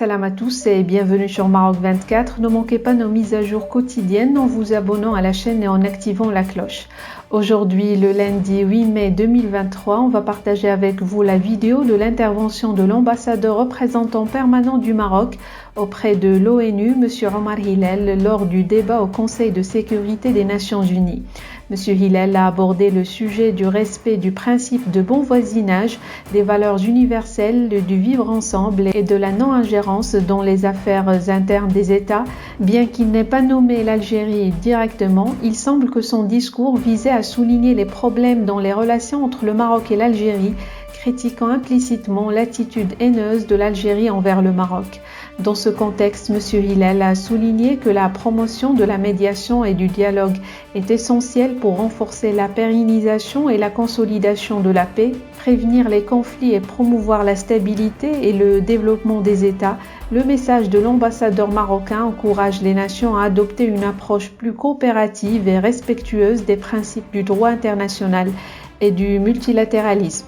Salam à tous et bienvenue sur Maroc 24. Ne manquez pas nos mises à jour quotidiennes en vous abonnant à la chaîne et en activant la cloche. Aujourd'hui, le lundi 8 mai 2023, on va partager avec vous la vidéo de l'intervention de l'ambassadeur représentant permanent du Maroc auprès de l'ONU, M. Omar Hillel, lors du débat au Conseil de sécurité des Nations Unies. M. Hillel a abordé le sujet du respect du principe de bon voisinage, des valeurs universelles, du vivre ensemble et de la non-ingérence dans les affaires internes des États. Bien qu'il n'ait pas nommé l'Algérie directement, il semble que son discours visait à souligner les problèmes dans les relations entre le Maroc et l'Algérie, critiquant implicitement l'attitude haineuse de l'Algérie envers le Maroc. Dans ce contexte, M. Hillel a souligné que la promotion de la médiation et du dialogue est essentielle pour renforcer la pérennisation et la consolidation de la paix, prévenir les conflits et promouvoir la stabilité et le développement des États. Le message de l'ambassadeur marocain encourage les nations à adopter une approche plus coopérative et respectueuse des principes du droit international et du multilatéralisme.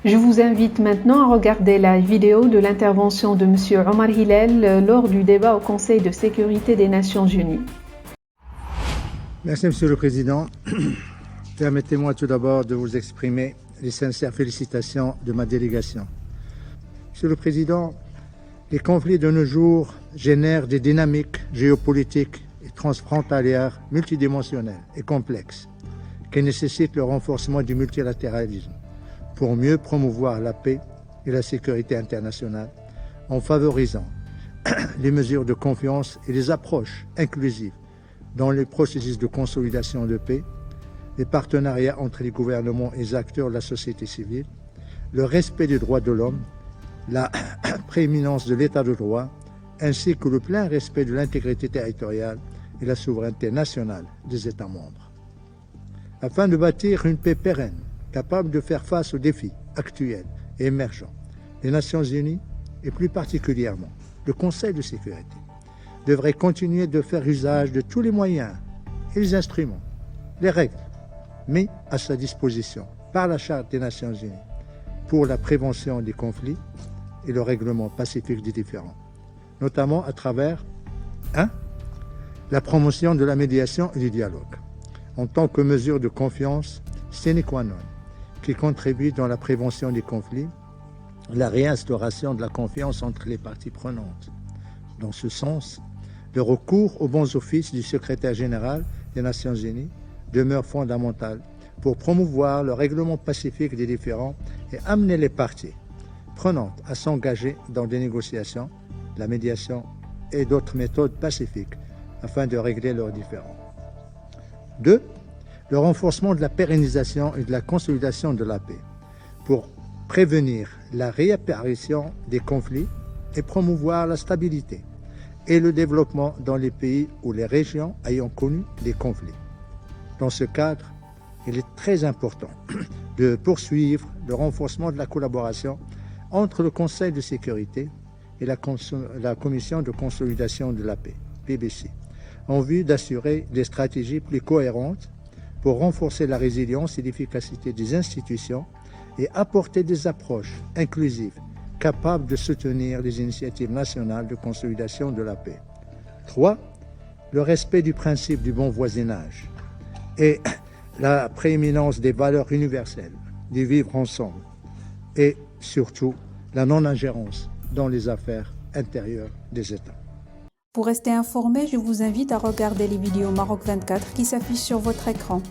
Je vous invite maintenant à regarder la vidéo de l'intervention de M. Omar Hillel lors du débat au Conseil de sécurité des Nations Unies. Merci Monsieur le Président. Permettez-moi tout d'abord de vous exprimer les sincères félicitations de ma délégation. Monsieur le Président, les conflits de nos jours génèrent des dynamiques géopolitiques et transfrontalières multidimensionnelles et complexes qui nécessitent le renforcement du multilatéralisme pour mieux promouvoir la paix et la sécurité internationale en favorisant les mesures de confiance et les approches inclusives dans les processus de consolidation de paix, les partenariats entre les gouvernements et les acteurs de la société civile, le respect des droits de l'homme, la prééminence de l'état de droit, ainsi que le plein respect de l'intégrité territoriale et la souveraineté nationale des États membres. Afin de bâtir une paix pérenne, capable de faire face aux défis actuels et émergents, les Nations Unies, et plus particulièrement le Conseil de sécurité, devraient continuer de faire usage de tous les moyens et les instruments, les règles mis à sa disposition par la Charte des Nations Unies pour la prévention des conflits et le règlement pacifique des différends, notamment à travers 1. La promotion de la médiation et du dialogue, en tant que mesure de confiance sine qua non, qui contribue dans la prévention des conflits, la réinstauration de la confiance entre les parties prenantes. Dans ce sens, le recours aux bons offices du secrétaire général des Nations Unies demeure fondamental pour promouvoir le règlement pacifique des différends et amener les parties prenantes à s'engager dans des négociations, la médiation et d'autres méthodes pacifiques afin de régler leurs différends. 2. Le renforcement de la pérennisation et de la consolidation de la paix pour prévenir la réapparition des conflits et promouvoir la stabilité et le développement dans les pays ou les régions ayant connu des conflits. Dans ce cadre, il est très important de poursuivre le renforcement de la collaboration entre le Conseil de sécurité et la Commission de consolidation de la paix, PBC, en vue d'assurer des stratégies plus cohérentes pour renforcer la résilience et l'efficacité des institutions et apporter des approches inclusives capables de soutenir les initiatives nationales de consolidation de la paix. 3. Le respect du principe du bon voisinage et la prééminence des valeurs universelles, du vivre ensemble et surtout la non-ingérence dans les affaires intérieures des États. Pour rester informé, je vous invite à regarder les vidéos Maroc 24 qui s'affichent sur votre écran.